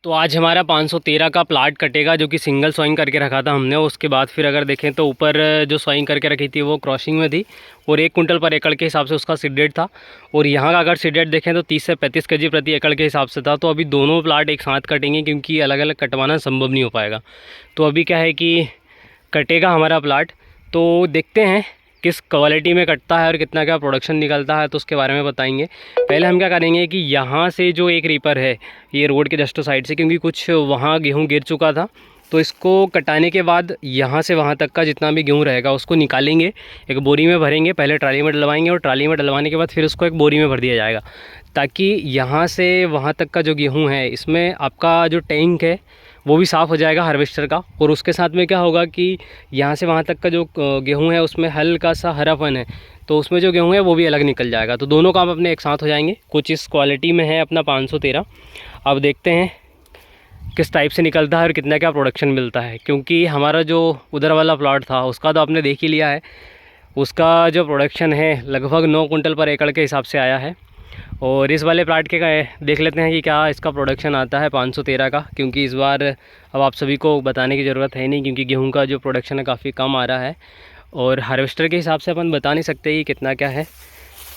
तो आज हमारा 513 का प्लाट कटेगा, जो कि सिंगल सॉइंग करके रखा था हमने। उसके बाद फिर अगर देखें तो ऊपर जो सॉइंग करके रखी थी वो क्रॉसिंग में थी और 1 कुंटल पर एकड़ के हिसाब से उसका सीड रेट था। और यहाँ का अगर सीड रेट देखें तो 30 से 35 केजी प्रति एकड़ के हिसाब से था। तो अभी दोनों प्लाट एक साथ कटेंगे क्योंकि अलग अलग कटवाना संभव नहीं हो पाएगा। तो अभी क्या है कि कटेगा हमारा प्लाट, तो देखते हैं किस क्वालिटी में कटता है और कितना क्या प्रोडक्शन निकलता है, तो उसके बारे में बताएंगे। पहले हम क्या करेंगे कि यहाँ से जो एक रीपर है ये रोड के जस्ट साइड से, क्योंकि कुछ वहाँ गेहूँ गिर चुका था, तो इसको कटाने के बाद यहाँ से वहाँ तक का जितना भी गेहूँ रहेगा उसको निकालेंगे, एक बोरी में भरेंगे। पहले ट्राली में डलवाएंगे और ट्राली में डलवाने के बाद फिर उसको एक बोरी में भर दिया जाएगा, ताकि यहाँ से वहाँ तक का जो गेहूँ है इसमें आपका जो टैंक है वो भी साफ़ हो जाएगा हार्वेस्टर का। और उसके साथ में क्या होगा कि यहाँ से वहाँ तक का जो गेहूँ है उसमें हल्का सा हरापन है, तो उसमें जो गेहूँ है वो भी अलग निकल जाएगा। तो दोनों काम अपने एक साथ हो जाएंगे। कुछ इस क्वालिटी में है अपना 513। अब देखते हैं किस टाइप से निकलता है और कितना क्या प्रोडक्शन मिलता है, क्योंकि हमारा जो उधर वाला प्लॉट था उसका तो आपने देख ही लिया है। उसका जो प्रोडक्शन है लगभग 9 कुंटल पर एकड़ के हिसाब से आया है। और इस वाले प्लाट के देख लेते हैं कि क्या इसका प्रोडक्शन आता है 513 का, क्योंकि इस बार अब आप सभी को बताने की ज़रूरत है नहीं, क्योंकि गेहूं का जो प्रोडक्शन है काफ़ी कम आ रहा है। और हार्वेस्टर के हिसाब से अपन बता नहीं सकते कि कितना क्या है,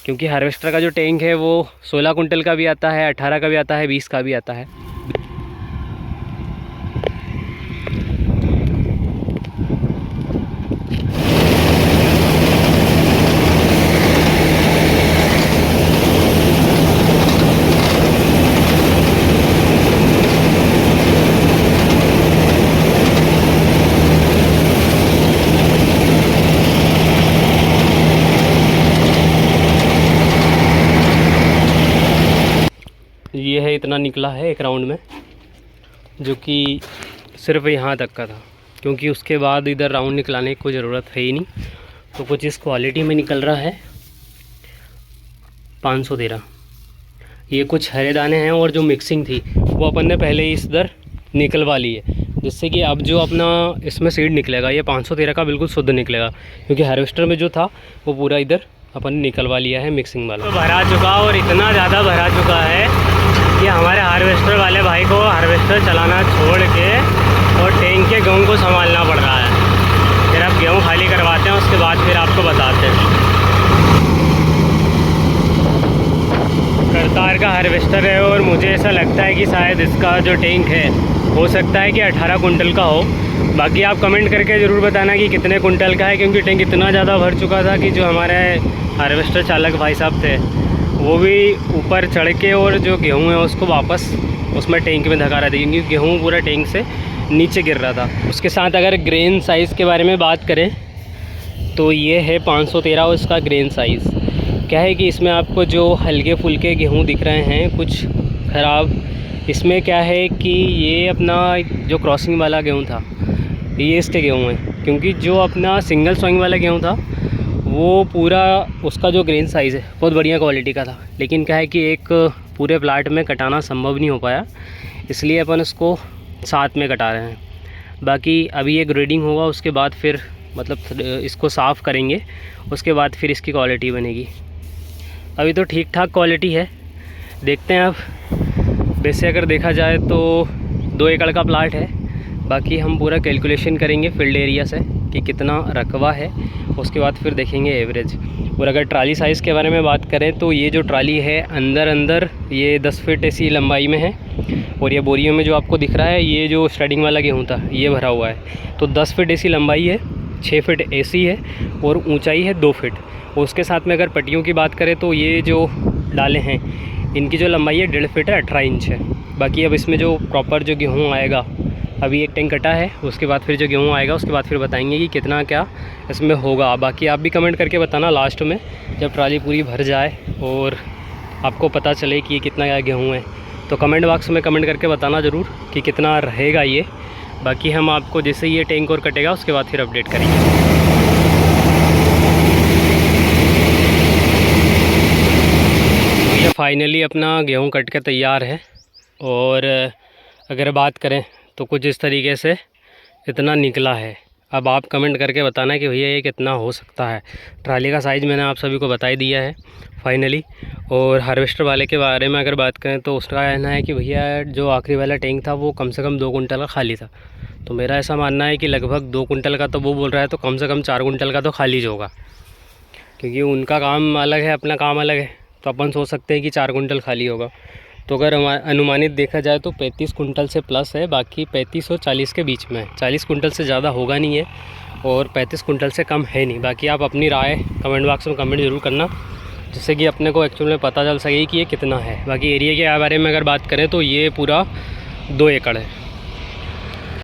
क्योंकि हार्वेस्टर का जो टैंक है वो 16 कुंटल का भी आता है, 18 का भी आता है, 20 का भी आता है। ये है, इतना निकला है एक राउंड में, जो कि सिर्फ यहाँ तक का था, क्योंकि उसके बाद इधर राउंड निकलाने की कोई ज़रूरत है ही नहीं। तो कुछ इस क्वालिटी में निकल रहा है 513। ये कुछ हरे दाने हैं और जो मिक्सिंग थी वो अपन ने पहले ही इधर निकलवा ली है, जिससे कि अब जो अपना इसमें सीड निकलेगा ये 513 का बिल्कुल शुद्ध निकलेगा, क्योंकि हार्वेस्टर में जो था वो पूरा इधर अपन ने निकलवा लिया है मिक्सिंग वाला। तो भरा चुका, और इतना ज़्यादा भरा चुका है कि हमारे हार्वेस्टर वाले भाई को हार्वेस्टर चलाना छोड़ के और टैंक के गेहूँ को संभालना पड़ रहा है। फिर अब गेहूँ खाली करवाते हैं, उसके बाद फिर आपको बताते हैं। करतार का हार्वेस्टर है और मुझे ऐसा लगता है कि शायद इसका जो टैंक है हो सकता है कि 18 कुंटल का हो। बाकी आप कमेंट करके ज़रूर बताना कि कितने कुंटल का है, क्योंकि टैंक इतना ज़्यादा भर चुका था कि जो हमारे हार्वेस्टर चालक भाई साहब थे वो भी ऊपर चढ़ के और जो गेहूँ है उसको वापस उसमें टैंक में धका रहे थे, क्योंकि गेहूँ पूरा टैंक से नीचे गिर रहा था। उसके साथ अगर ग्रेन साइज़ के बारे में बात करें तो ये है 513 और इसका ग्रेन साइज़ क्या है कि इसमें आपको जो हल्के फुल्के गेहूँ दिख रहे हैं कुछ ख़राब, इसमें क्या है कि ये अपना जो क्रॉसिंग वाला गेहूँ था ये इसके गेहूँ है, क्योंकि जो अपना सिंगल सॉइंग वाला गेहूँ था वो पूरा उसका जो ग्रेन साइज़ है बहुत बढ़िया क्वालिटी का था। लेकिन क्या है कि एक पूरे प्लाट में कटाना संभव नहीं हो पाया, इसलिए अपन इसको साथ में कटा रहे हैं। बाकी अभी ये ग्रेडिंग होगा, उसके बाद फिर मतलब इसको साफ़ करेंगे, उसके बाद फिर इसकी क्वालिटी बनेगी। अभी तो ठीक ठाक क्वालिटी है, देखते हैं अब। वैसे अगर देखा जाए तो 2 एकड़ का प्लाट है, बाकी हम पूरा कैलकुलेशन करेंगे फील्ड एरिया से कि कितना रकबा है, उसके बाद फिर देखेंगे एवरेज। और अगर ट्राली साइज़ के बारे में बात करें तो ये जो ट्राली है अंदर ये 10 फीट ऐसी लंबाई में है, और ये बोरियों में जो आपको दिख रहा है ये जो स्टार्टिंग वाला गेहूँ था ये भरा हुआ है। तो 10 फीट ऐसी लंबाई है, 6 फीट ऐसी है और ऊंचाई है 2 फीट। उसके साथ में अगर पट्टियों की बात करें तो ये जो डाले हैं इनकी जो लंबाई है 1.5 फीट है, 18 इंच है। बाकी अब इसमें जो प्रॉपर जो गेहूँ आएगा, अभी एक टैंक कटा है, उसके बाद फिर जो गेहूँ आएगा उसके बाद फिर बताएंगे कि कितना क्या इसमें होगा। बाकी आप भी कमेंट करके बताना लास्ट में, जब ट्राली पूरी भर जाए और आपको पता चले कि ये कितना क्या गेहूँ है, तो कमेंट बॉक्स में कमेंट करके बताना ज़रूर कि कितना रहेगा ये। बाकी हम आपको जैसे ये टैंक और कटेगा उसके बाद फिर अपडेट करेंगे। ये फाइनली अपना गेहूँ कट के तैयार है, और अगर बात करें तो कुछ इस तरीके से इतना निकला है। अब आप कमेंट करके बताना कि भैया ये कितना हो सकता है। ट्राली का साइज़ मैंने आप सभी को बता ही दिया है फाइनली। और हार्वेस्टर वाले के बारे में अगर बात करें तो उसका कहना है कि भैया जो आखिरी वाला टैंक था वो कम से कम 2 कुंटल का खाली था। तो मेरा ऐसा मानना है कि लगभग 2 कुंटल का तो वो बोल रहा है, तो कम से कम 4 कुंटल का तो खाली जो होगा, क्योंकि उनका काम अलग है, अपना काम अलग है। तो अपन सोच सकते हैं कि 4 कुंटल खाली होगा। तो अगर अनुमानित देखा जाए तो 35 कुंटल से प्लस है, बाकी 35 और 40 के बीच में है। 40 कुंटल से ज़्यादा होगा नहीं है और 35 कुंटल से कम है नहीं। बाकी आप अपनी राय कमेंट बॉक्स में कमेंट ज़रूर करना, जिससे कि अपने को एक्चुअल में पता चल सके कि ये कितना है। बाकी एरिया के बारे में अगर बात करें तो ये पूरा 2 एकड़ है।